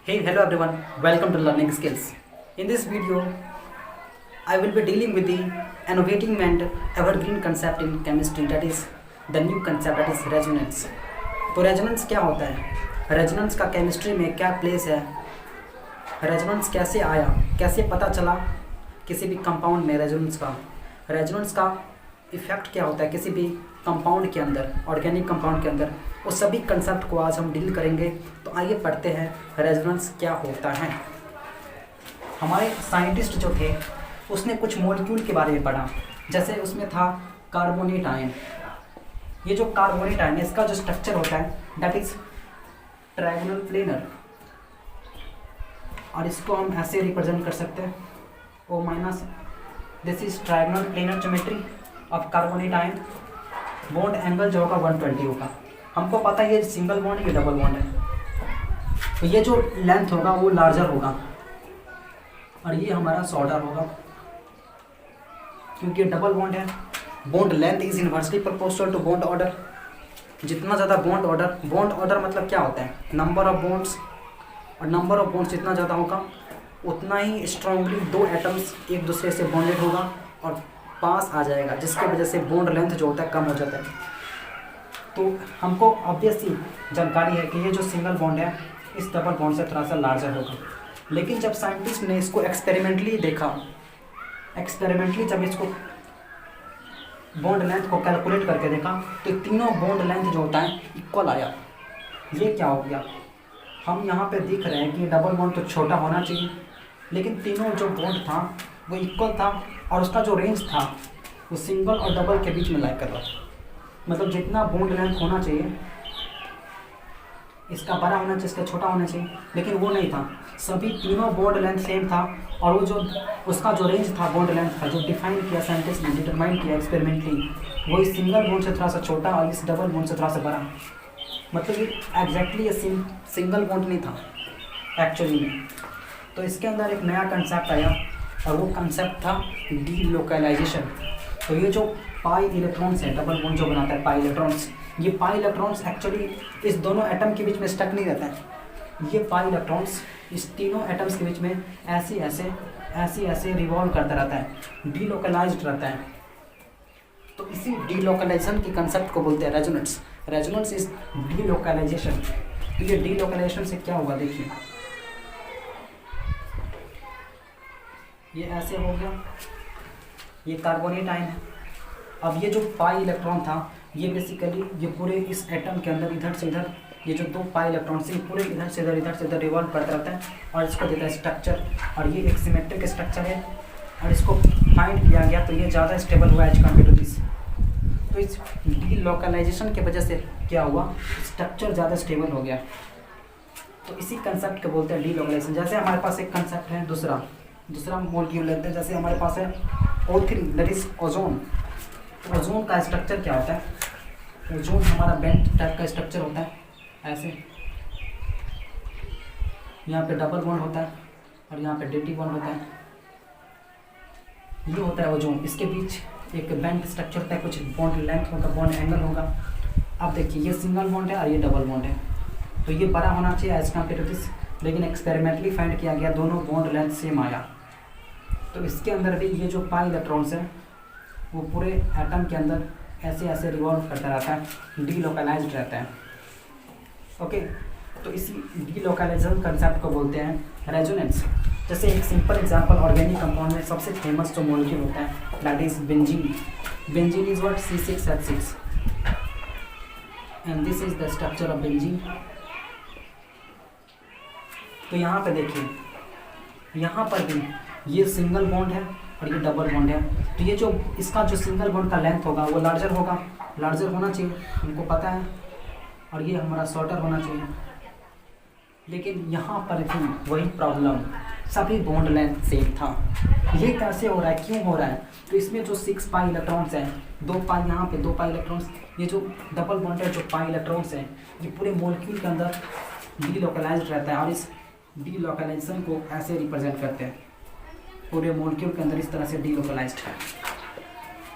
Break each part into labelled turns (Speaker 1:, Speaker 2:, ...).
Speaker 1: Hey, hello everyone. Welcome to Learning Skills. In this video, I will be dealing with the innovating and evergreen concept in chemistry, that is the new concept, that is resonance. तो resonance क्या होता है, resonance का chemistry में क्या place है, resonance कैसे आया, कैसे पता चला किसी भी कंपाउंड में रेजोनेंस का इफेक्ट क्या होता है किसी भी कंपाउंड के अंदर, ऑर्गेनिक कंपाउंड के अंदर, उस सभी कंसेप्ट को आज हम डील करेंगे। तो आइए पढ़ते हैं रेजोनेंस क्या होता है। हमारे साइंटिस्ट जो थे उसने कुछ मॉलिक्यूल के बारे में पढ़ा, जैसे उसमें था कार्बोनेट आयन। ये जो कार्बोनेट आयन है इसका जो स्ट्रक्चर होता है दैट इज ट्रायंगुलर प्लेनर, और इसको हम ऐसे रिप्रेजेंट कर सकते हैं O minus, this is triangular planar geometry of carbonate ion. Bond angle जो होगा 120 होगा। हमको पता है ये सिंगल बॉन्ड है, ये डबल बॉन्ड है, तो ये जो लेंथ होगा वो लार्जर होगा और ये हमारा शॉर्टर होगा, क्योंकि डबल बॉन्ड है। Bond length is inversely proportional to bond order. जितना ज़्यादा बॉन्ड ऑर्डर मतलब क्या होता है, नंबर ऑफ बॉन्ड्स, और नंबर ऑफ बॉन्ड्स जितना ज़्यादा होगा उतना ही स्ट्रांगली दो एटम्स एक दूसरे से बॉन्डेड होगा और पास आ जाएगा, जिसकी वजह से बॉन्ड लेंथ जो होता है कम हो जाता है। तो हमको ऑब्वियसली जानकारी है कि ये जो सिंगल बॉन्ड है इस डबल बॉन्ड से थोड़ा सा लार्जर होगा। लेकिन जब साइंटिस्ट ने इसको एक्सपेरिमेंटली देखा, जब इसको बॉन्ड लेंथ को कैलकुलेट करके देखा तो तीनों बॉन्ड लेंथ जो होता है इक्वल आया। ये क्या हो गया, हम यहाँ पे देख रहे हैं कि डबल बॉन्ड तो छोटा होना चाहिए, लेकिन तीनों जो बॉन्ड था वो इक्वल था और उसका जो रेंज था वो सिंगल और डबल के बीच में लाई कर रहा था। मतलब जितना बॉन्ड लेंथ होना चाहिए इसका बड़ा होना चाहिए, इसका छोटा होना चाहिए, लेकिन वो नहीं था। सभी तीनों बॉन्ड लेंथ सेम था और वो जो उसका जो रेंज था बॉन्ड लेंथ का, जो डिफाइन किया साइंटिस्ट ने, डिटरमाइन किया एक्सपेरिमेंटली, वो इस सिंगल बॉन्ड से थोड़ा सा छोटा और इस डबल बॉन्ड से थोड़ा सा बड़ा। मतलब ये एग्जैक्टली ये सिंगल बॉन्ड नहीं था एक्चुअली में। तो इसके अंदर एक नया कंसेप्ट आया और वो कंसेप्ट था डीलोकलाइजेशन। तो ये जो पाई इलेक्ट्रॉन्स है, डबल बॉन्ड जो बनाता है पाई इलेक्ट्रॉन्स, ये पाई इलेक्ट्रॉन्स एक्चुअली इस दोनों एटम के बीच में स्टक नहीं रहता है। ये पाई इलेक्ट्रॉन्स इस तीनों एटम्स के बीच में ऐसे रिवॉल्व करता रहता है, डीलोकलाइज्ड रहता है। तो इसी डीलोकलाइजेशन की कंसेप्ट को बोलते हैं रेजोनेंस। Resonance is delocalisation. तो ये डीलोकलाइजेशन से क्या होगा, देखिए ये ऐसे हो गया, ये कार्बोनेट आयन है। अब ये जो पाई इलेक्ट्रॉन था ये बेसिकली ये पूरे इस एटम के अंदर इधर से इधर, ये जो दो पाई इलेक्ट्रॉन से पूरे इधर से इधर रिवॉल्व करता रहता है और इसको देता है स्ट्रक्चर, और ये एक सिमेट्रिक स्ट्रक्चर है और इसको फाइंड किया गया तो ये ज़्यादा स्टेबल हुआ एज कम्पेयर टू दिस। तो इस डीलोकलाइजेशन की वजह से क्या हुआ, स्ट्रक्चर ज़्यादा स्टेबल हो गया। तो इसी कंसेप्ट को बोलते हैं डीलोकलाइजेशन। जैसे हमारे पास एक कंसेप्ट है दूसरा मॉलिक्यूल लेते हैं, जैसे हमारे पास है O3 that is ozone. Ozone का स्ट्रक्चर क्या होता है, ओजोन हमारा बेंट टाइप का स्ट्रक्चर होता है, ऐसे यहाँ पे डबल बॉन्ड होता है और यहाँ पे डेटी बॉन्ड होता है, ये होता है ओजोन। इसके बीच एक बेंट स्ट्रक्चर होता है, कुछ बॉन्ड लेंथ होगा, बॉन्ड एंगल होगा। अब देखिए ये सिंगल बॉन्ड है और ये डबल बॉन्ड है, तो ये बड़ा होना चाहिए एज कम्पेयर टू दिस, लेकिन एक्सपेरिमेंटली फाइंड किया गया दोनों बॉन्ड लेंथ सेम आया। तो इसके अंदर भी ये जो पाई इलेक्ट्रॉन्स है वो पूरे एटम के अंदर ऐसे रिवॉल्व करता रहता है, डीलोकलाइज्ड रहता है। ओके, तो इसी डीलोकलाइजेशन कंसेप्ट को बोलते हैं रेजोनेंस। जैसे एक सिंपल एग्जांपल, ऑर्गेनिक कंपाउंड में सबसे फेमस जो मॉलिक्यूल होता है that is benzene. Benzene is what, C6H6 and this is the structure of benzene. तो यहाँ पे देखिए, यहाँ पर भी ये सिंगल बॉन्ड है और ये डबल बॉन्ड है। तो ये जो इसका जो सिंगल बॉन्ड का लेंथ होगा वो लार्जर होना चाहिए, हमको पता है, और ये हमारा शॉर्टर होना चाहिए। लेकिन यहाँ पर भी वही प्रॉब्लम, सभी बॉन्ड लेंथ सेम था। ये कैसे हो रहा है, क्यों हो रहा है, तो इसमें जो 6 पाई इलेक्ट्रॉन्स हैं, 2 पाई यहाँ पे 2 पाई इलेक्ट्रॉन्स, ये जो डबल बॉन्ड है जो पाई इलेक्ट्रॉन्स हैं ये पूरे मॉलिक्यूल के अंदर डीलोकलाइज्ड रहता है और इस डीलोकलाइजेशन को ऐसे रिप्रेजेंट करते हैं, पूरे मॉलिक्यूल के अंदर इस तरह से डीलोकलाइज्ड है।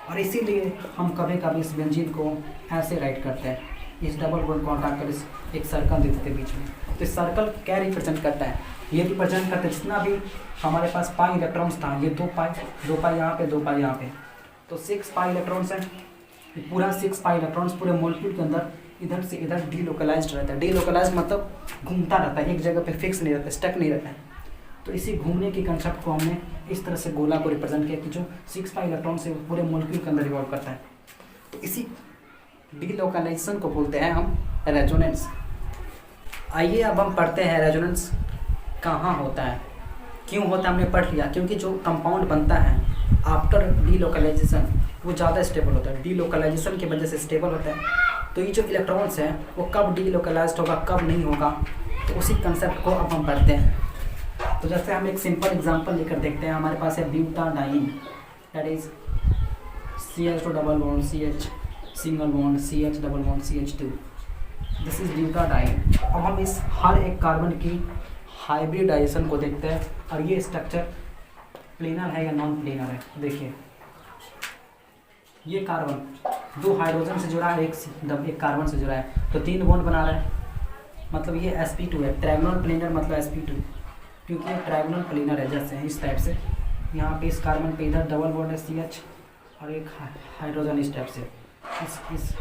Speaker 1: और इसीलिए हम कभी कभी इस बेंजीन को ऐसे राइट करते हैं, इस डबल बॉन्ड को हटा कर इस एक सर्कल दे देते बीच में। तो इस सर्कल क्या रिप्रेजेंट करता है, ये रिप्रेजेंट करता है जितना भी हमारे पास पाई इलेक्ट्रॉन्स था, ये 2 पाई यहाँ पे 2 पाई यहाँ पे, तो 6 पाई इलेक्ट्रॉन्स है। पूरा 6 पाई इलेक्ट्रॉन्स पूरे मॉलिक्यूल के अंदर इधर से इधर डीलोकलाइज्ड रहता है। डीलोकलाइज्ड मतलब घूमता रहता है, एक जगह पे फिक्स नहीं रहता, स्टक नहीं रहता है। तो इसी घूमने की कंसेप्ट को हमने इस तरह से गोला को रिप्रेजेंट किया कि जो 6 पाई इलेक्ट्रॉन से पूरे मॉलिक्यूल के अंदर रिवॉल्व करता है। तो इसी डीलोकलाइजेशन को बोलते हैं हम रेजोनेंस। आइए अब हम पढ़ते हैं रेजोनेंस कहाँ होता है, क्यों होता है, हमने पढ़ लिया। क्योंकि जो कंपाउंड बनता है आफ्टर डीलोकलाइजेशन वो ज़्यादा स्टेबल होता है, डीलोकलाइजेशन की वजह से स्टेबल होता है। तो ये जो इलेक्ट्रॉन्स हैं वो कब डीलोकलाइज्ड होगा कब नहीं होगा, तो उसी कंसेप्ट को अब हम पढ़ते हैं। तो जैसे हम एक सिंपल एग्जांपल लेकर देखते हैं। हमारे पास है butadiene, that is CH2 double bond CH single bond CH double bond CH2, this is butadiene. अब हम इस हर एक कार्बन की हाइब्रिडाइजेशन को देखते हैं और ये स्ट्रक्चर प्लेनर है या नॉन प्लेनर है। देखिए ये कार्बन 2 हाइड्रोजन से जुड़ा है, एक कार्बन से जुड़ा है, तो 3 बॉन्ड बना रहा है, मतलब ये sp2 है। ट्रायंगुलर प्लेनर मतलब sp2, क्योंकि ये ट्रायंगुलर प्लेनर है। जैसे इस टाइप से यहाँ पे इस कार्बन पे इधर डबल बॉन्ड है CH और एक हाइड्रोजन इस टाइप से इस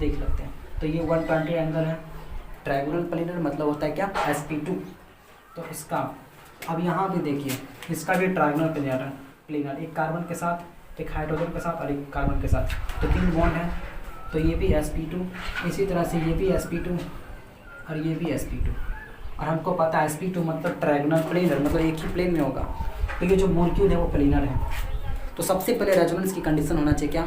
Speaker 1: देख सकते हैं। तो ये 120 एंगल है। ट्रायंगुलर प्लेनर मतलब होता है क्या, sp2। तो इसका अब यहाँ भी देखिए, इसका भी ट्रायंगुलर प्लेनर एक कार्बन के साथ, एक हाइड्रोजन के साथ और एक कार्बन के साथ, तो 3 बॉन्ड है। तो ये भी sp2, इसी तरह से ये भी sp2 और ये भी sp2। और हमको पता है sp2 मतलब ट्रायंगुलर प्लेनर, मतलब एक ही प्लेन में होगा। तो ये जो मॉलिक्यूल है वो प्लेनर है। तो सबसे पहले रेजोनेंस की कंडीशन होना चाहिए क्या,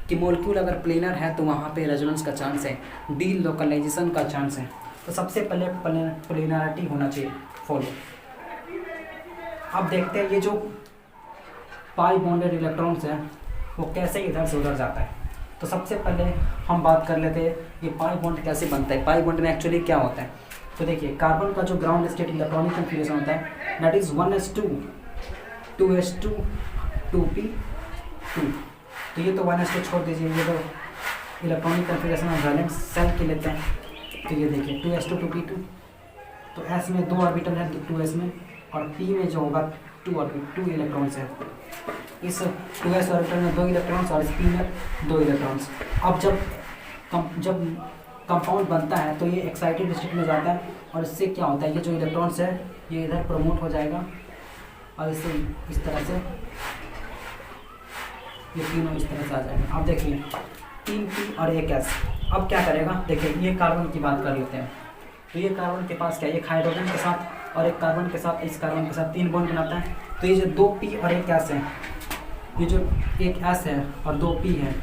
Speaker 1: कि मॉलिक्यूल अगर प्लेनर है तो वहाँ पे रेजोनेंस का चांस है, डीलोकलाइजेशन का चांस है। तो सबसे पहले प्लेनरिटी होना चाहिए फॉलो। अब देखते हैं ये जो पाई बॉन्डेड इलेक्ट्रॉन्स हैं वो कैसे इधर से उधर जाता है। तो सबसे पहले हम बात कर लेते हैं ये पाई बॉन्ड कैसे बनता है, पाई बॉन्ड में एक्चुअली क्या होता है। तो देखिए कार्बन का जो ग्राउंड स्टेट इलेक्ट्रॉनिक कन्फिग्रेशन होता है that is 1s2 2s2 2p2। तो ये तो 1s2 छोड़ दीजिए, ये तो इलेक्ट्रॉनिक कन्फिग्रेशन हम वैलेंस सेल के लेते हैं। तो ये देखिए 2s2 2p2, तो s में 2 ऑर्बिटल है 2s में, और p में जो होगा 2 इलेक्ट्रॉन्स है। इस 2s ऑर्बिटल में 2 इलेक्ट्रॉन्स और इस p में 2 इलेक्ट्रॉन्स। अब जब कंपाउंड बनता है तो ये एक्साइटेड स्टेट में जाता है, और इससे क्या होता है, ये जो इलेक्ट्रॉन्स है ये इधर प्रमोट हो जाएगा और इससे इस तरह से ये तीनों इस तरह से आ जाएंगे। अब देखिए 3p और 1s। अब क्या करेगा, देखिए ये कार्बन की बात कर लेते हैं। तो ये कार्बन के पास क्या है, एक हाइड्रोजन के साथ और एक कार्बन के साथ, इस कार्बन के साथ 3 बॉन्ड बनाता है। तो ये जो 2p और 1s है, ये जो 1s है और 2p है,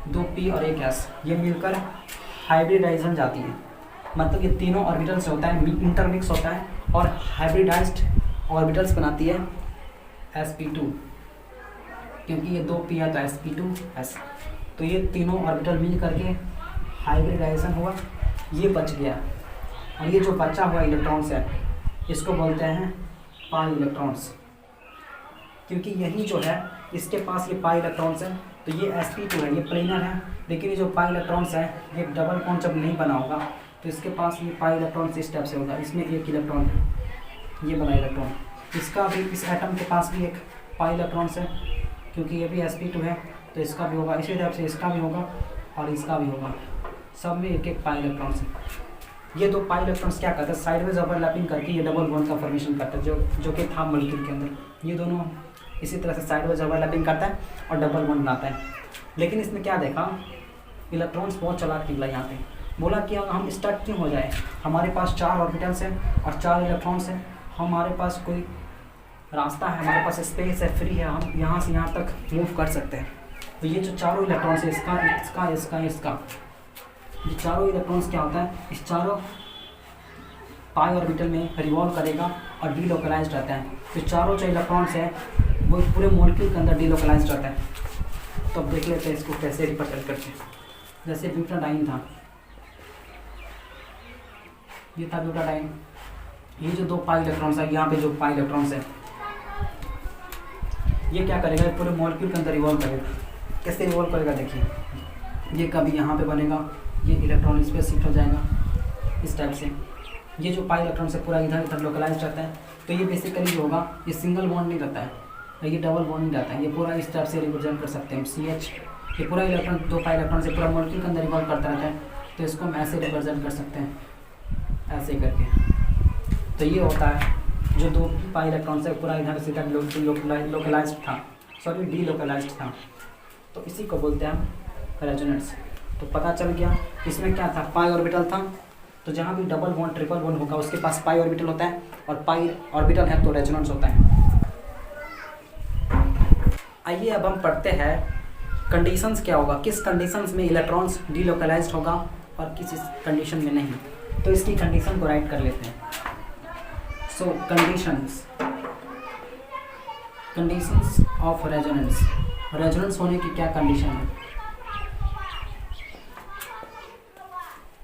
Speaker 1: 2p और 1s ये मिलकर हाइब्रिडाइजेशन जाती है। मतलब ये तीनों ऑर्बिटल से होता है, इंटरमिक्स होता है और हाइब्रिडाइज्ड ऑर्बिटल्स बनाती है sp2, क्योंकि ये 2p है तो sp2s। तो ये तीनों ऑर्बिटल मिल करके हाइब्रिडाइजेशन हुआ, ये बच गया। और ये जो बचा हुआ इलेक्ट्रॉन्स है इसको बोलते हैं पाई इलेक्ट्रॉन्स, क्योंकि यही जो है इसके पास ये पाई इलेक्ट्रॉन्स है। तो ये sp2 है, ये प्लेनर है, लेकिन ये जो पाई इलेक्ट्रॉन्स है ये डबल बॉन्ड जब नहीं बना होगा तो इसके पास ये पाई इलेक्ट्रॉन्स इस टाइप से होगा। इसमें 1 इलेक्ट्रॉन है, ये बना इलेक्ट्रॉन, इसका भी, इस एटम के पास भी एक पाई इलेक्ट्रॉन्स है, क्योंकि ये भी sp2 है तो इसका भी होगा। इसी टाइप से इसका भी होगा और इसका भी होगा, सब में 1 पाई इलेक्ट्रॉन्स है। ये 2 पाई इलेक्ट्रॉन्स क्या करते हैं, साइडवेज ओवरलैपिंग करके ये डबल बॉन्ड का फॉर्मेशन करता है, जो कि था मॉलिक्यूल के अंदर। ये दोनों इसी तरह से साइडवेज ओवरलैपिंग करता है और डबल बॉन्ड बनाता है। लेकिन इसने क्या देखा, इलेक्ट्रॉन्स बहुत चालाक निकला यहाँ पे। बोला कि हम स्टक क्यों हो जाए, हमारे पास 4 ऑर्बिटल्स हैं और 4 इलेक्ट्रॉन्स हैं, हमारे पास कोई रास्ता है, हमारे पास स्पेस है, फ्री है, हम यहाँ से यहाँ तक मूव कर सकते हैं। तो ये जो चारों इलेक्ट्रॉन्स है, इसका ये चारों इलेक्ट्रॉन्स क्या होता है, इस चारों पाई ऑर्बिटल में रिवॉल्व करेगा और डीलोकलाइज्ड रहता है। तो चारों जो इलेक्ट्रॉन्स है वो पूरे मॉलिक्यूल के अंदर डीलोकलाइज्ड रहता है। तो अब देख लेते हैं इसको कैसे रिप्रेजेंट करते हैं। जैसे ब्यूटाडाइन था, ये था ब्यूटाडाइन, ये जो 2 पाई इलेक्ट्रॉन्स है, यहाँ पे जो पाई इलेक्ट्रॉन्स है ये क्या करेगा, पूरे मॉलिक्यूल के अंदर रिवॉल्व करेगा। कैसे रिवॉल्व करेगा, देखिए ये कभी यहाँ पे बनेगा, ये इलेक्ट्रॉन इस पर शिफ्ट हो जाएगा इस टाइप से। ये जो पाई इलेक्ट्रॉन से पूरा इधर इधर लोकलाइज रहता है। तो ये बेसिकली जो होगा ये सिंगल बॉन्ड नहीं रहता है, ये डबल बॉन्ड नहीं रहता है, ये पूरा इस टाइप से रिप्रेजेंट कर सकते हैं CH। ये पूरा इलेक्ट्रॉन दो पाई इलेक्ट्रॉन से पूरा मॉलिक्यूल के अंदर रिवॉल्व करता रहता है। तो इसको हम ऐसे रिप्रेजेंट कर सकते हैं, ऐसे करके। तो ये होता है जो दो पाई इलेक्ट्रॉन से पूरा इधर से इधर लोकलाइज था, सॉरी डी लोकलाइज था। तो इसी को बोलते हैं हम रेजोनेंस। तो पता चल गया इसमें क्या था, पाई ऑर्बिटल था। तो जहाँ भी डबल बॉन्ड ट्रिपल बॉन्ड होगा उसके पास पाई ऑर्बिटल होता है, और पाई ऑर्बिटल है तो रेजोनेंस होता है। आइए अब हम पढ़ते हैं कंडीशंस क्या होगा, किस कंडीशंस में इलेक्ट्रॉन्स डीलोकलाइज्ड होगा और किस कंडीशन में नहीं। तो इसकी कंडीशन को राइट कर लेते हैं। सो कंडीशंस ऑफ रेजोनेंस, रेजोनेंस होने की क्या कंडीशन है।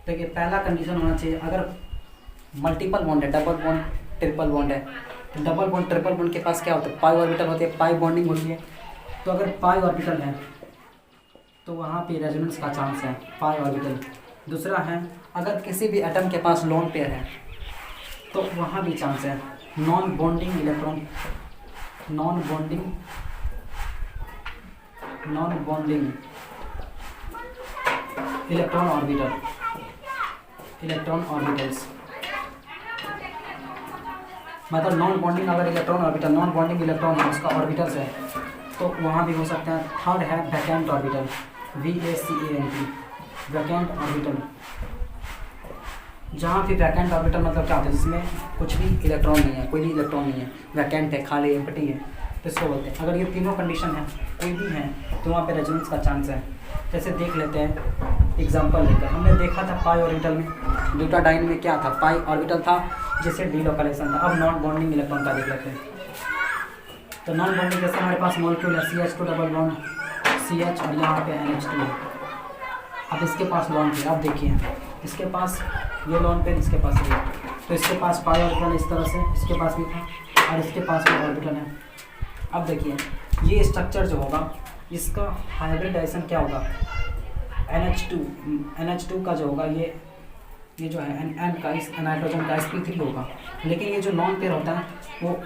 Speaker 1: देखिए पहला कंडीशन होना चाहिए, अगर मल्टीपल बॉन्ड है, डबल बॉन्ड ट्रिपल बॉन्ड है, तो डबल बॉन्ड ट्रिपल बॉन्ड के पास क्या होता है, पाई ऑर्बिटल होती है, पाई बॉन्डिंग होती है। तो अगर पाई ऑर्बिटल है तो वहाँ पे रेजोनेंस का चांस है, पाई ऑर्बिटल। दूसरा है अगर किसी भी एटम के पास लोन पेयर है तो वहाँ भी चांस है, non bonding electron, non bonding electron orbitals, मतलब नॉन बॉन्डिंग अगर electron orbital, non bonding electron है उसका ऑर्बिटल्स है, तो वहाँ भी हो सकते हैं। थर्ड है vacant orbital, VACANT, vacant orbital. जहाँ भी वैकेंट ऑर्बिटल मतलब क्या होता है, जिसमें कुछ भी इलेक्ट्रॉन नहीं है, कोई भी इलेक्ट्रॉन नहीं है, वैकेंट है, खाली एम्प्टी है, तो इसको बोलते हैं। अगर ये तीनों कंडीशन है कोई भी है तो वहाँ पे रेजोनेंस का चांस है। जैसे देख लेते हैं एग्जांपल लेकर, हमने देखा था पाई ऑर्बिटल में, ब्यूटाडाइन में क्या था, पाई ऑर्बिटल था जिससे डीलोकलाइजेशन था। अब नॉन बॉन्डिंग इलेक्ट्रॉन का देख लेते हैं। तो नॉन बॉन्डिंग जैसे हमारे पास मॉलिक्यूल है CH2 डबल बॉन्ड CH और यहाँ पे NH2 है। अब इसके पास लॉन पेयर, अब देखिए इसके पास ये लॉन पेयर, इसके पास ये, तो इसके पास पाई ऑर्बिटल इस तरह से, इसके पास भी था और इसके पास भी ऑर्बिटल है। अब देखिए ये स्ट्रक्चर जो होगा इसका हाइब्रिडाइजेशन क्या होगा, NH2 का जो होगा ये जो है N का, इस नाइट्रोजन का sp3 होगा। लेकिन ये जो नॉन पेयर होता है वो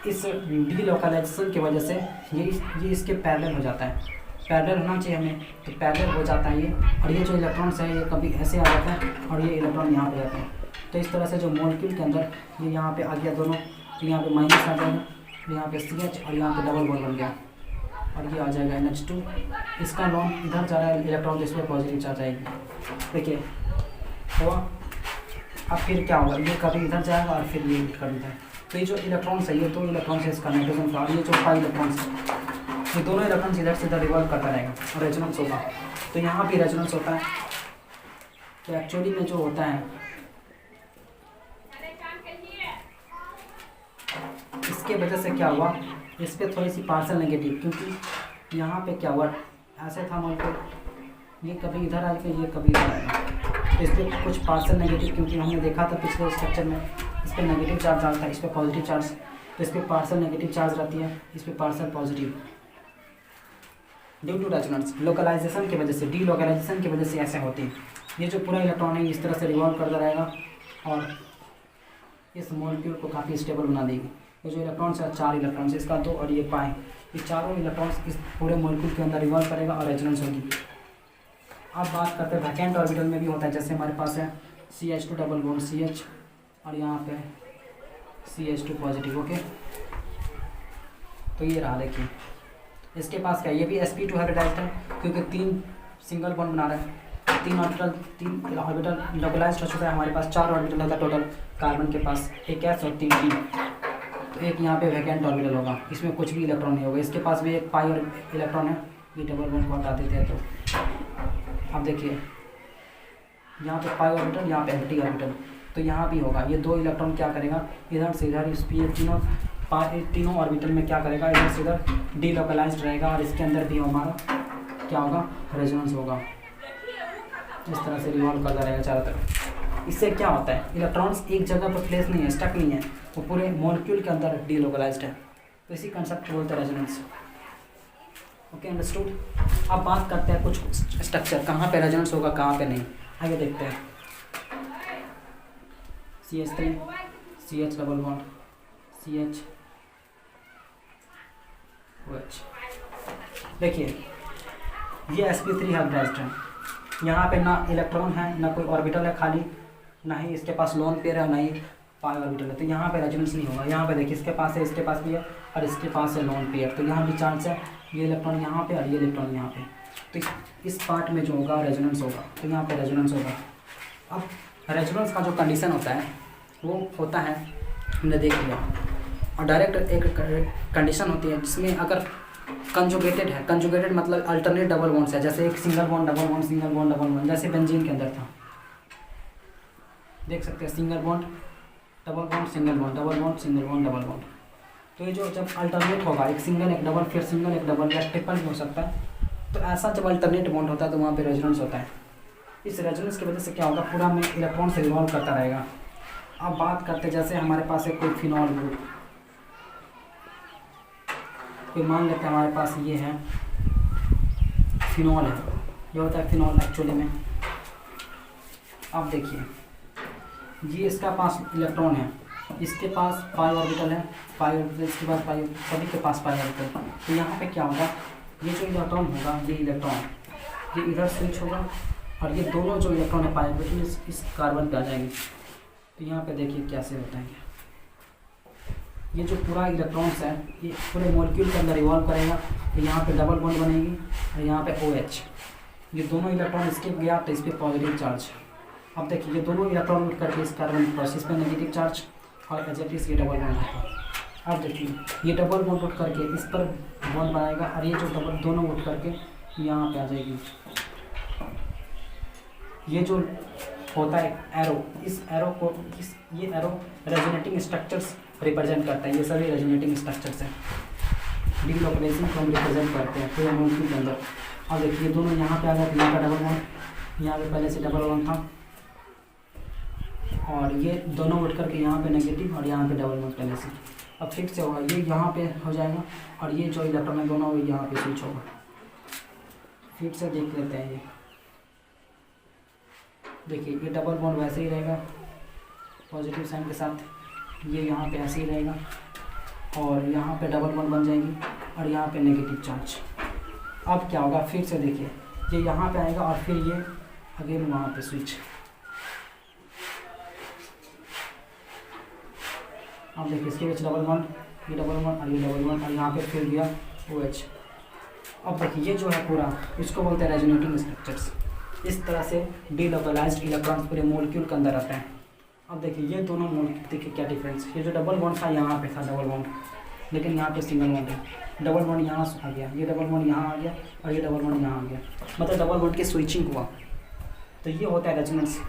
Speaker 1: इस डीलोकलाइजेशन की वजह से ये इसके पैरेलल हो जाता है। पैरेलल होना चाहिए हमें, तो पैरेलल हो जाता है ये, और ये जो इलेक्ट्रॉन्स है ये कभी ऐसे आ जाता है और ये इलेक्ट्रॉन यहाँ पे जाते हैं। तो इस तरह से जो मॉलिक्यूल के अंदर ये यहाँ पे आ गया दोनों, तो यहाँ पे माइनस आ जाएगा, यहाँ पे CH और यहाँ पे डबल बॉन्ड बन गया और ये आ जाएगा NH2। इसका लॉन इधर जा रहा है इलेक्ट्रॉन, तो इसमें पॉजिटिव चार्ज आएगी। देखिए हुआ। अब फिर क्या होगा, ये कभी इधर जाएगा और फिर ये कर देता है। तो ये जो इलेक्ट्रॉन्स है, ये दो इलेक्ट्रॉन्स है इसका नाइट्रोजन का, और ये जो पाई इलेक्ट्रॉन्स है, ये दोनों इलेक्ट्रॉन्स इधर से इधर रिवॉल्व करता रहेगा और रेजोनेंस होगा। तो यहाँ भी रेजोनेंस होता है। तो एक्चुअली में जो होता है इसके वजह से क्या हुआ, इस पर थोड़ी सी पार्सल नेगेटिव, क्योंकि यहाँ पे क्या हुआ, ऐसे था मॉलिक्यूल, ये कभी इधर आएगा, ये कभी इधर आएगा, तो इस पर कुछ पार्सल नेगेटिव, क्योंकि हमने देखा था पिछले स्ट्रक्चर में इस पर नेगेटिव चार्ज आता है, इस पर पॉजिटिव चार्ज, तो इस पर पार्सल नेगेटिव चार्ज रहती है, इस पर partial positive. Due to resonance, localization की वजह से, डीलोकलाइजेशन की वजह से ऐसे होती है। ये जो पूरा इलेक्ट्रॉन है इस तरह से रिवॉल्व करता रहेगा और इस मॉलिक्यूल को काफ़ी स्टेबल बना देगी। ये जो इलेक्ट्रॉन्स है 4 इलेक्ट्रॉन्स, इसका 2 और ये पाई, ये चारों इलेक्ट्रॉन्स इस पूरे मॉलिक्यूल के अंदर रिवॉल्व करेगा और रेजोनेंस होगी। अब बात करते हैं वैकेंट ऑर्बिटल में भी होता है। जैसे हमारे पास है CH2 डबल बॉन्ड CH और यहाँ पे CH2 पॉजिटिव, ओके। तो ये रहा, देखिए इसके पास क्या, ये भी sp2 हाइब्रिडाइज्ड है, क्योंकि 3 सिंगल बॉन्ड बना रहा है, 3 ऑर्बिटल लोकलाइज्ड हो चुका है। हमारे पास 4 ऑर्बिटल होता है टोटल कार्बन के पास, एक S और 3 P। तो एक यहाँ पे वैकेंट ऑर्बिटल होगा, इसमें कुछ भी इलेक्ट्रॉन नहीं होगा। इसके पास भी एक पाई और इलेक्ट्रॉन है, ये डबल बॉन्ड को हटा देते हैं। तो अब देखिए यहाँ पे पाई ऑर्बिटल, यहाँ पे एम्प्टी ऑर्बिटल, तो यहाँ भी होगा। ये 2 इलेक्ट्रॉन क्या करेगा, इधर से इधर इस तीनों ऑर्बिटल में क्या करेगा, इधर से इधर डीलोकलाइज्ड रहेगा और इसके अंदर भी हमारा क्या होगा, रेजोनेंस होगा। इस तरह से रिवॉल्व करता रहेगा चारों तरफ। इससे क्या होता है, इलेक्ट्रॉन्स एक जगह पर प्लेस नहीं है, स्टक नहीं है, वो पूरे मॉलिक्यूल के अंदर डीलोकलाइज्ड है। तो इसी कंसेप्ट को बोलते हैं रेजोनेंस। Okay, understood. अब बात करते हैं कुछ स्ट्रक्चर, कहाँ पे रेजोनेंस होगा कहाँ पे नहीं, आगे देखते हैं। CH3 CH double bond CH OH। देखिए ये sp3 हाइब्रिडाइज्ड है, यहाँ पे ना इलेक्ट्रॉन है ना कोई ऑर्बिटल है खाली, ना ही इसके पास लोन पेयर है ना ही पाई ऑर्बिटल है, तो यहाँ पे रेजोनेंस नहीं होगा। यहाँ पे देखिए इसके पास है, इसके पास भी है और इसके पास है लोन पेयर, तो यहाँ भी चांस है, ये इलेक्ट्रॉन यहाँ पे और ये इलेक्ट्रॉन यहाँ पे, तो इस पार्ट में जो होगा रेजोनेंस होगा, तो यहाँ पे रेजोनेंस होगा। अब रेजोनेंस का जो कंडीशन होता है वो होता है, हमने देख लिया, और डायरेक्ट एक कंडीशन होती है जिसमें अगर कंजुगेटेड है, कंजुगेटेड मतलब अल्टरनेट डबल बॉन्ड्स है, जैसे एक single bond double bond single bond double bond, जैसे बेंजीन के अंदर था, देख सकते हैं single bond double bond single bond double bond single bond double bond. तो ये जो जब अल्टरनेट होगा, एक सिंगल एक डबल फिर सिंगल एक डबल या ट्रिपल भी हो सकता है, तो ऐसा जब अल्टरनेट बॉन्ड होता है तो वहाँ पे रेजोनेंस होता है। इस रेजोनेंस की वजह से क्या होगा, पूरा में इलेक्ट्रॉन से रिवॉल्व करता रहेगा। अब बात करते हैं, जैसे हमारे पास है कोई फिनॉल ग्रुप, कोई मान लेते हैं हमारे पास ये है फिनॉल है, ये होता है फिनॉल एक्चुअली में। अब देखिए ये इसका पास इलेक्ट्रॉन है, इसके पास पाई ऑर्बिटल है, पाई ऑर्बिटल इसके पास पाई, सभी के पास पाई ऑर्बिटल। तो यहाँ पे क्या होगा, ये जो इलेक्ट्रॉन होगा ये इलेक्ट्रॉन ये इधर स्विच होगा और ये दोनों जो इलेक्ट्रॉन है पाई ऑर्बिटल इस कार्बन पे आ जाएंगे। तो यहाँ पे देखिए कैसे होता है, ये जो पूरा इलेक्ट्रॉन्स है ये पूरे मॉलिक्यूल के अंदर इवॉल्व करेगा, तो यहाँ पे डबल बॉन्ड बनेगी और यहाँ पे OH, ये दोनों इलेक्ट्रॉन इसके गया तो इस पर पॉजिटिव चार्ज। अब देखिए ये दोनों इलेक्ट्रॉन उठ करके इस कार्बन प्लस इस पर नेगेटिव चार्ज और एजेटिव ये डबल बॉन्ड होगा। अब देखिए ये डबल बॉन्ड उठ करके इस पर बॉन्ड बनाएगा और ये जो डबल दोनों उठ करके यहाँ पे आ जाएगी। ये जो होता है एरो, इस एरो को ये एरो रेजोनेटिंग स्ट्रक्चर्स रिप्रेजेंट करता है, ये सभी रेजोनेटिंग स्ट्रक्चर्स हैं, डीलोकेशन को हम रिप्रेजेंट करते हैं पूरे मॉलिक्यूल के अंदर। अब देखिए दोनों यहाँ पे आ गए, यहाँ का डबल बॉन्ड, यहाँ पे पहले से डबल बॉन्ड था और ये दोनों उठ करके यहाँ पे नेगेटिव और यहाँ पे डबल बॉन्ड पहले से। अब फिर से होगा, ये यहाँ पे हो जाएगा और ये जो इलेक्ट्रॉन है दोनों यहाँ पे स्विच होगा। फिर से देख लेते हैं, ये देखिए ये डबल बॉन्ड वैसे ही रहेगा पॉजिटिव साइन के साथ, ये यहाँ पे ऐसे ही रहेगा और यहाँ पे डबल बॉन्ड बन जाएगी और यहाँ पे नेगेटिव चार्ज। अब क्या होगा, फिर से देखिए ये यहाँ पे आएगा और फिर ये अगेन वहाँ पे स्विच। अब देखिए इसके बीच डबल बॉन्ड, ये डबल बॉन्ड और ये डबल बॉन्ड और यहाँ पे फिर गया OH। अब देखिए ये जो है पूरा इसको बोलते हैं रेजोनेटिंग स्ट्रक्चर्स। इस तरह से डीलोकलाइज्ड इलेक्ट्रॉन्स पूरे मॉलिक्यूल के अंदर आते हैं। अब देखिए ये दोनों मॉलिक्यूल, देखिए क्या डिफरेंस, ये जो डबल बॉन्ड था यहाँ पे था डबल बॉन्ड, लेकिन यहाँ पे सिंगल बॉन्ड है, डबल बॉन्ड यहाँ आ गया, ये डबल बॉन्ड यहाँ आ गया और ये डबल बॉन्ड यहाँ आ गया, मतलब डबल बॉन्ड की स्विचिंग हुआ। तो ये होता है रेजोनेंस।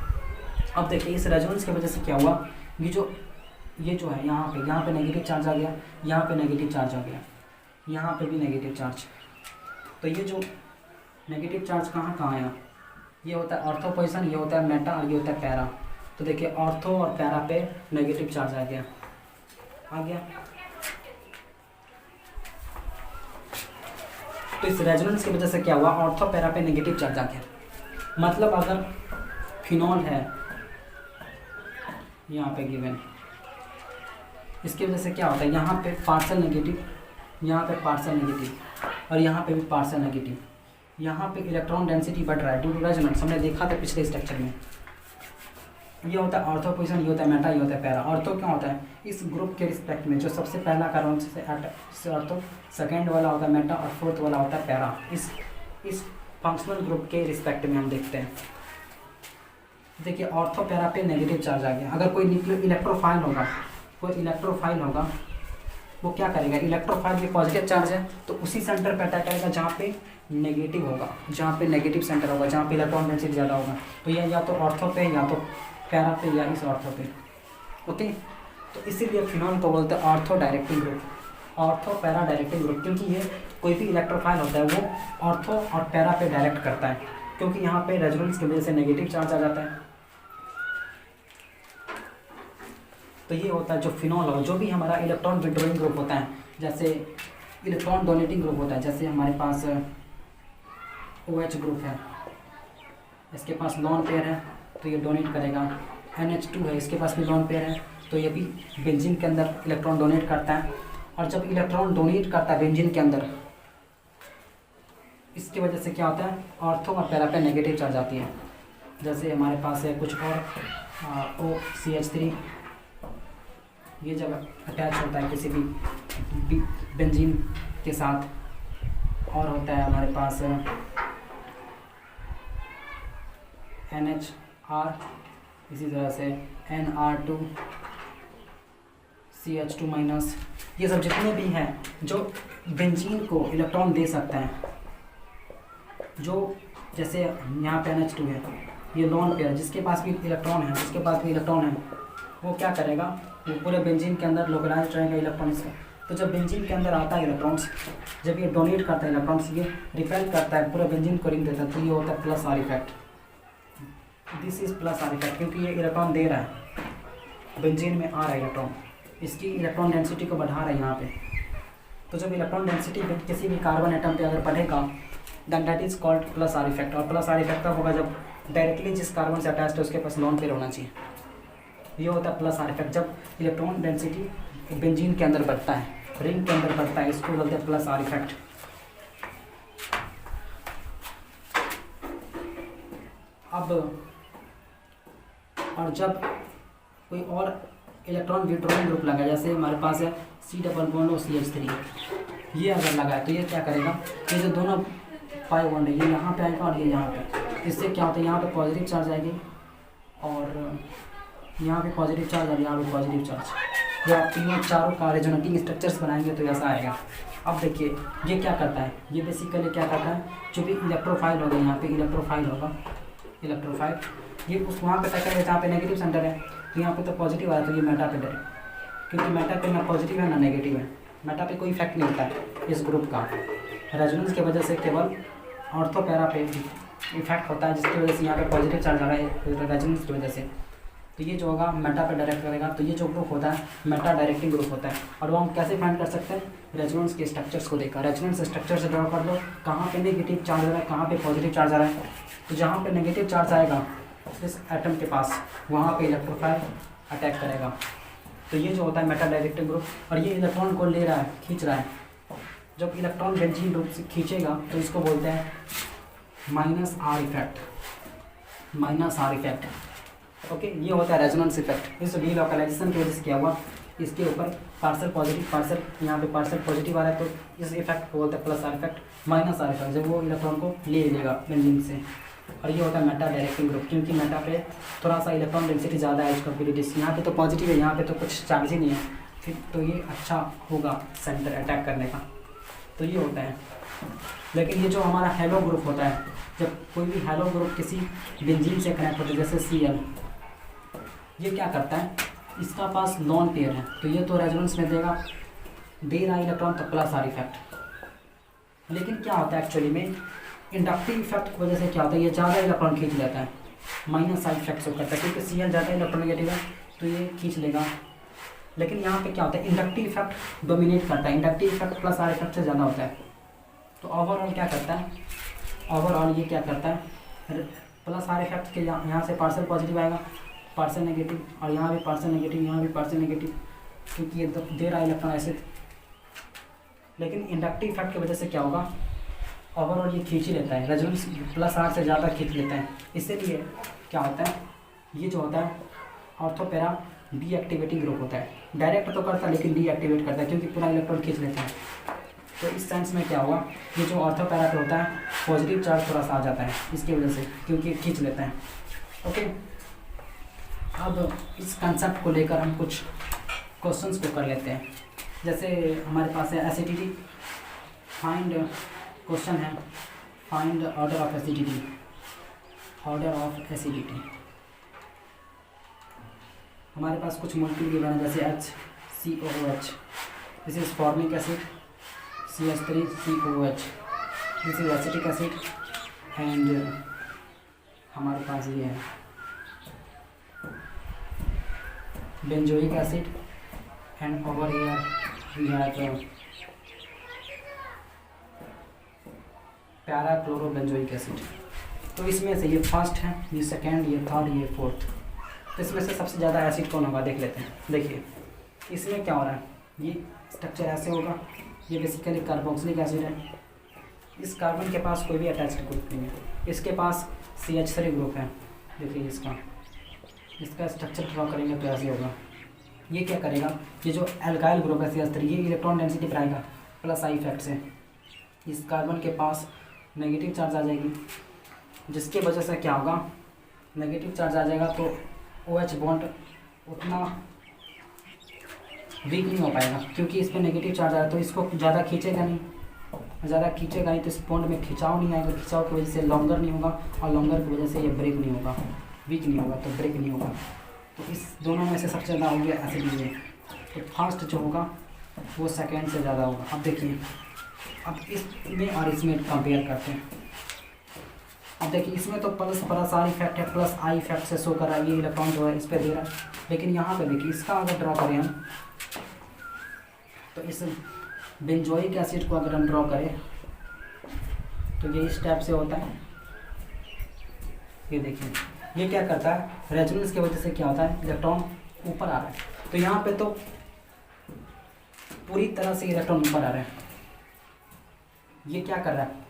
Speaker 1: अब देखिए इस रेजोनेंस की वजह से क्या हुआ, ये जो है यहाँ पे नेगेटिव चार्ज आ गया, यहाँ पे नेगेटिव चार्ज आ गया, यहाँ पे भी नेगेटिव चार्ज। तो ये जो नेगेटिव चार्ज कहाँ आया, ये होता है ऑर्थो पोजीशन, ये होता है मेटा और ये होता है पैरा। तो देखिए ऑर्थो और पैरा पे नेगेटिव चार्ज आ गया। तो इस रेजोनेंस की वजह से क्या हुआ, ऑर्थो पैरा पे नेगेटिव चार्ज आ गया। मतलब अगर फिनॉल है यहाँ पे गिवन, इसकी वजह से क्या होता है, यहाँ पे पार्शियल नेगेटिव, यहाँ पे पार्शियल नेगेटिव और यहाँ पे भी पार्शियल नेगेटिव। यहाँ पे इलेक्ट्रॉन डेंसिटी बढ़ रहा है ड्यू टू रेजोनेंस, हमने देखा था पिछले स्ट्रक्चर में। ये होता है ऑर्थो पोजीशन, ये होता है मेटा, ये होता है पैरा। ऑर्थो क्या होता है, इस ग्रुप के रिस्पेक्ट में जो सबसे पहला कार्बन से ऑर्थो, सेकेंड वाला होता है मेटा और फोर्थ वाला होता है पैरा। इस फंक्शनल ग्रुप के रिस्पेक्ट में हम देखते हैं। देखिए ऑर्थो पैरा पे नेगेटिव चार्ज आ गया। अगर कोई इलेक्ट्रोफाइल होगा, वो क्या करेगा, इलेक्ट्रोफाइल भी पॉजिटिव चार्ज है तो उसी सेंटर पे अटैक आएगा जहाँ पे नेगेटिव होगा, जहाँ पे नेगेटिव सेंटर होगा, जहाँ पे इलेक्ट्रॉन डेंसिटी ज़्यादा होगा। तो यह या तो ऑर्थो पे या तो पैरा पे या इस ऑर्थो पे। ओके, तो इसीलिए फिनॉल को बोलते हैं ortho directing group, ortho para directing group, क्योंकि ये कोई भी इलेक्ट्रोफाइल होता है वो ऑर्थो और पैरा पे डायरेक्ट करता है, क्योंकि यहाँ पे रेजोनेंस की वजह से नेगेटिव चार्ज आ जाता है। तो ये होता है जो फिनॉल हो, जो भी हमारा इलेक्ट्रॉन विड्रॉइंग ग्रुप होता है, जैसे इलेक्ट्रॉन डोनेटिंग ग्रुप होता है। जैसे हमारे पास OH ग्रुप है, इसके पास लॉन पेयर है तो ये डोनेट करेगा। NH2 है, इसके पास भी लॉन पेयर है तो ये भी बेंजीन के अंदर इलेक्ट्रॉन डोनेट करता है। और जब इलेक्ट्रॉन डोनेट करता है बेंजीन के अंदर, इसकी वजह से क्या होता है, ऑर्थो और पैरा पे नेगेटिव चार्ज आती है। जैसे हमारे पास है कुछ और OCH3, ये जब अटैच होता है किसी भी बेंजीन के साथ, और होता है हमारे पास NHR, इसी तरह से NR2, CH2 माइनस, ये सब जितने भी हैं जो बेंजीन को इलेक्ट्रॉन दे सकते हैं। जो जैसे यहाँ पे NH2 है, ये लॉन पेयर, जिसके पास भी इलेक्ट्रॉन है, जिसके पास भी इलेक्ट्रॉन है, वो क्या करेगा, वो पूरे बेंजीन के अंदर लोकलाइज रहेगा इलेक्ट्रॉन्स। तो जब बेंजीन के अंदर आता है इलेक्ट्रॉन्स, जब ये डोनेट करता है इलेक्ट्रॉन्स, ये रिपेल करता है, पूरे बेंजीन को रिंग देता है, तो ये होता है plus R effect. This is plus R effect, क्योंकि ये इलेक्ट्रॉन दे रहा है, बेंजीन में आ रहा है इलेक्ट्रॉन, इसकी इलेक्ट्रॉन डेंसिटी को बढ़ा रहा है यहाँ पे। तो जब इलेक्ट्रॉन डेंसिटी किसी भी कार्बन एटम पे अगर बढ़ेगा, then that is called plus R effect. और प्लस आर इफेक्ट तब होगा जब डायरेक्टली जिस कार्बन से अटैच्ड है उसके पास लॉन पेयर होना चाहिए। ये होता है प्लस आर इफेक्ट, जब इलेक्ट्रॉन डेंसिटी बेंजीन के अंदर बढ़ता है, रिंग के अंदर बढ़ता है, इसको बोलते हैं प्लस आर इफेक्ट। अब और जब कोई और इलेक्ट्रॉन विड्रॉइंग ग्रुप लगा, जैसे हमारे पास है C डबल बॉन्ड और CH3, ये अगर लगा है तो ये क्या करेगा, ये जो दोनों पाई बॉन्ड है ये यहाँ पे आएगा और ये यहाँ पे, इससे क्या होता है, यहाँ पे पॉजिटिव चार्ज आएगी और यहाँ पे पॉजिटिव चार्ज और यहाँ पे पॉजिटिव चार्ज। या तीनों चारों का रेजोनेटिंग स्ट्रक्चर्स बनाएंगे तो ऐसा आएगा। अब देखिए ये क्या करता है, ये बेसिकली क्या करता है, जो भी इलेक्ट्रोफाइल होगा, यहाँ पे इलेक्ट्रोफाइल होगा, इलेक्ट्रोफाइल ये उस वहाँ पे टक्कर है जहाँ पे नेगेटिव सेंटर है, तो यहाँ पे तो पॉजिटिव आया, तो ये मेटा पे डरे, क्योंकि मेटा पे ना पॉजिटिव है ना नेगेटिव है, मेटा पे कोई इफेक्ट नहीं होता है इस ग्रुप का। रेजोनेंस की वजह से केवल ऑर्थो पैरा पे इफेक्ट होता है, जिसकी वजह से यहाँ पे पॉजिटिव चार्ज आ रहा है रेजोनेंस की वजह से। तो ये जो होगा मेटा पे डायरेक्ट करेगा, तो ये जो ग्रुप होता है मेटा डायरेक्टिंग ग्रुप होता है। और वो हम कैसे फाइंड कर सकते हैं, रेजोनेंस के स्ट्रक्चर्स को देखा, रेजोनेंस स्ट्रक्चर से ड्रॉ कर लो कहाँ पे नेगेटिव चार्ज आ रहा है, कहाँ पे पॉजिटिव चार्ज आ रहा है। तो जहाँ पे नेगेटिव चार्ज आएगा इस एटम के पास, वहाँ पे इलेक्ट्रोफाइल अटैक करेगा। तो ये जो होता है मेटा डायरेक्टिंग ग्रुप, और ये इलेक्ट्रॉन को ले रहा है, खींच रहा है। जब इलेक्ट्रॉन बेंजीन ग्रुप से खींचेगा तो इसको बोलते हैं minus are effect, minus are effect. Okay, ये होता है रेजोनेंस इफेक्ट। इस डीलोकलाइजेशन की वजह से क्या हुआ, इसके ऊपर पार्सल पॉजिटिव, पार्सल यहाँ पे पार्सल पॉजिटिव आ रहा है, तो इस इफेक्ट को बोलते हैं plus R effect, minus are effect, जब वो इलेक्ट्रॉन को ले लेगा बेंजीन से। और ये होता है मेटा डायरेक्टिंग ग्रुप, क्योंकि मेटा पे थोड़ा सा इलेक्ट्रॉन डेंसिटी ज़्यादा है, इसका पीरियडिस यहाँ पे तो पॉजिटिव है, यहाँ पे तो कुछ चार्ज ही नहीं है, फिर तो ये अच्छा होगा सेंटर अटैक करने का। तो ये होता है। लेकिन ये जो हमारा हेलो ग्रुप होता है, जब कोई भी हेलो ग्रुप किसी बेंजीन से कनेक्ट होता है, जैसे Cl, ये क्या करता है, इसका पास लॉन पेयर है, तो ये तो रेजोनेंस में देगा, दे रहा इलेक्ट्रॉन, तो प्लस आर इफेक्ट। लेकिन क्या होता है एक्चुअली में, इंडक्टिव इफेक्ट की वजह से क्या होता है, ये ज़्यादा इलेक्ट्रॉन खींच लेता है, माइनस आर इफेक्ट से करता है, क्योंकि Cl ज़्यादा इलेक्ट्रोनेगेटिव है तो ये खींच लेगा। लेकिन यहाँ पे क्या होता है, इंडक्टिव इफेक्ट डोमिनेट करता है, inductive effect plus R effect से ज़्यादा होता है। तो ओवरऑल क्या करता है, ओवरऑल ये क्या करता है, प्लस आर इफेक्ट के यहाँ से पार्सल पॉजिटिव आएगा, पार्सल नेगेटिव, और यहाँ भी पार्सल नेगेटिव, यहाँ भी पार्सल नेगेटिव, क्योंकि ये दे रहा है इलेक्ट्रॉन ऐसे। लेकिन इंडक्टिव इफेक्ट की वजह से क्या होगा, ओवरऑल ये खींच ही लेता है, रेजोनेंस प्लस आर से ज़्यादा खींच लेता है। इसीलिए क्या होता है, ये जो होता है ऑर्थोपेरा डीएक्टिवेटिंग ग्रुप होता है, डायरेक्ट तो करता है लेकिन डीएक्टिवेट करता है, क्योंकि पूरा इलेक्ट्रॉन खींच लेता है। तो इस सेंस में क्या हुआ, ये जो ऑर्थोपेरा पे होता है पॉजिटिव चार्ज थोड़ा सा आ जाता है इसकी वजह से, क्योंकि खींच लेता है। ओके, अब इस कंसेप्ट को लेकर हम कुछ क्वेश्चंस को कर लेते हैं। जैसे हमारे पास है एसिडिटी, फाइंड क्वेश्चन है, find order of acidity, order of acidity. हमारे पास कुछ मॉलिक्यूल गिवन है, जैसे HCOOH, this is formic acid, CH3COOH, this is acetic acid, and हमारे पास ये है benzoic acid, and over here we have para chlorobenzoic acid. तो इसमें से ये फर्स्ट है, ये सेकेंड, ये थर्ड, ये फोर्थ। तो इसमें से सबसे ज़्यादा एसिड कौन होगा देख लेते हैं। देखिए इसमें क्या हो रहा है, ये स्ट्रक्चर ऐसे होगा, ये बेसिकली कार्बोक्सिलिक एसिड है। इस कार्बन के पास कोई भी अटैच्ड ग्रुप नहीं है, इसके पास CH3 ग्रुप है। देखिए इसका स्ट्रक्चर ड्रॉ करेंगे तो ऐसे होगा। ये क्या करेगा, ये जो एल्काइल ग्रुप है CH3, ये इलेक्ट्रॉन डेंसिटी बढ़ाएगा प्लस आई इफेक्ट से। इस कार्बन के पास नेगेटिव चार्ज आ जाएगी, जिसकी वजह से क्या होगा, नेगेटिव चार्ज आ जाएगा तो OH बॉन्ड उतना वीक नहीं हो पाएगा, क्योंकि इस पर नेगेटिव चार्ज आया तो इसको ज़्यादा खींचेगा नहीं, तो इस बॉन्ड में खिंचाव नहीं आएगा, खिंचाव की वजह से लॉन्गर नहीं होगा, और लॉन्गर की वजह से ये ब्रेक नहीं होगा, वीक नहीं होगा तो ब्रेक नहीं होगा। तो इस दोनों में से सबसे ज़्यादा हो गया एसिड। तो फर्स्ट जो होगा वो सेकेंड से ज़्यादा होगा। अब देखिए, अब इसमें और इसमें कंपेयर करते हैं। अब देखिए इसमें तो प्लस आर इफेक्ट है, प्लस आई इफेक्ट से शो कर रहा है, ये इलेक्ट्रॉन जो है इस पर दे रहा है। लेकिन यहाँ पे देखिए इसका अगर ड्रॉ करें हम, तो इस बेंजोइक एसिड को अगर हम ड्रॉ करें तो ये इस टाइप से होता है। ये देखिए ये क्या करता है, रेजोनेंस की वजह से क्या होता है, इलेक्ट्रॉन ऊपर आ रहा है। तो यहाँ पे तो पूरी तरह से इलेक्ट्रॉन ऊपर आ रहा है। ये क्या कर रहा है,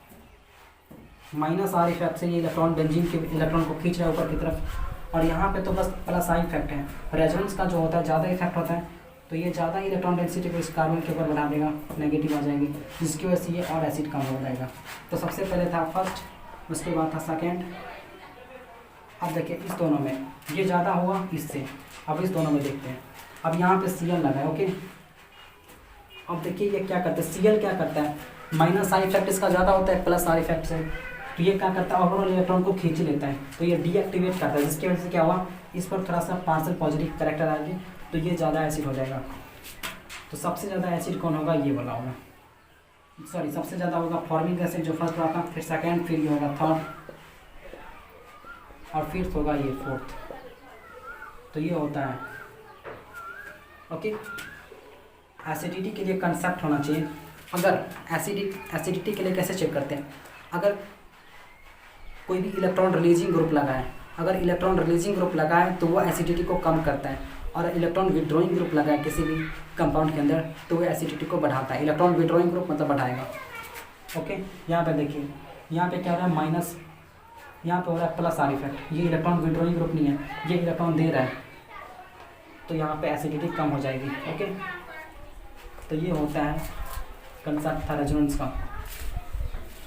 Speaker 1: माइनस आर इफेक्ट से ये इलेक्ट्रॉन बेंजीन के इलेक्ट्रॉन को खींच रहा है ऊपर की तरफ, और यहाँ पे तो बस प्लस आई इफेक्ट है। रेजोनेंस का जो होता है ज़्यादा इफेक्ट होता है, तो ये ज़्यादा इलेक्ट्रॉन डेंसिटी को इस कार्बन के ऊपर बढ़ा देगा, नेगेटिव आ जाएगी, जिसकी वजह से ये और एसिड कम हो जाएगा। तो सबसे पहले था फर्स्ट, उसके बाद था सेकेंड। अब देखिए इस दोनों में ये ज़्यादा हुआ इससे, अब इस दोनों में देखते हैं। अब यहाँ पे Cl लगा है, ओके। अब देखिए ये क्या करता है, Cl क्या करता है, माइनस आई इफेक्ट इसका ज़्यादा होता है प्लस आर इफेक्ट से, तो ये क्या करता है, ओवरऑल इलेक्ट्रॉन को खींच लेता है, तो ये डीएक्टिवेट करता है, जिसकी वजह से क्या हुआ, इस पर थोड़ा सा पार्शियल पॉजिटिव करेक्टर आएगी, तो ये ज़्यादा एसिड हो जाएगा। तो सबसे ज़्यादा एसिड कौन होगा, ये वाला होगा, सॉरी सबसे ज़्यादा होगा फॉर्मिक एसिड जो फर्स्ट आता, फिर सेकेंड, फिर ये होगा थर्ड, और फिर होगा ये फोर्थ। तो ये होता है, ओके। एसिडिटी के लिए कंसेप्ट होना चाहिए। अगर एसिडिटी के लिए कैसे चेक करते हैं, अगर कोई भी इलेक्ट्रॉन रिलीजिंग ग्रुप लगाए, अगर इलेक्ट्रॉन रिलीजिंग ग्रुप लगाए तो वो एसिडिटी को कम करता है, और इलेक्ट्रॉन विड्रॉइंग ग्रुप लगाए किसी भी कंपाउंड के अंदर तो वो एसिडिटी को बढ़ाता है। इलेक्ट्रॉन विड्रॉइंग ग्रुप मतलब बढ़ाएगा, ओके। यहाँ पे देखिए, यहाँ पे क्या हो रहा है, माइनस, यहाँ पे हो रहा है प्लस आर इफेक्ट, ये इलेक्ट्रॉन विड्रॉइंग ग्रुप नहीं है, ये इलेक्ट्रॉन दे रहा है, तो यहाँ पे एसिडिटी कम हो जाएगी, ओके। तो ये होता है कंसेप्ट था रेजोनेंस का।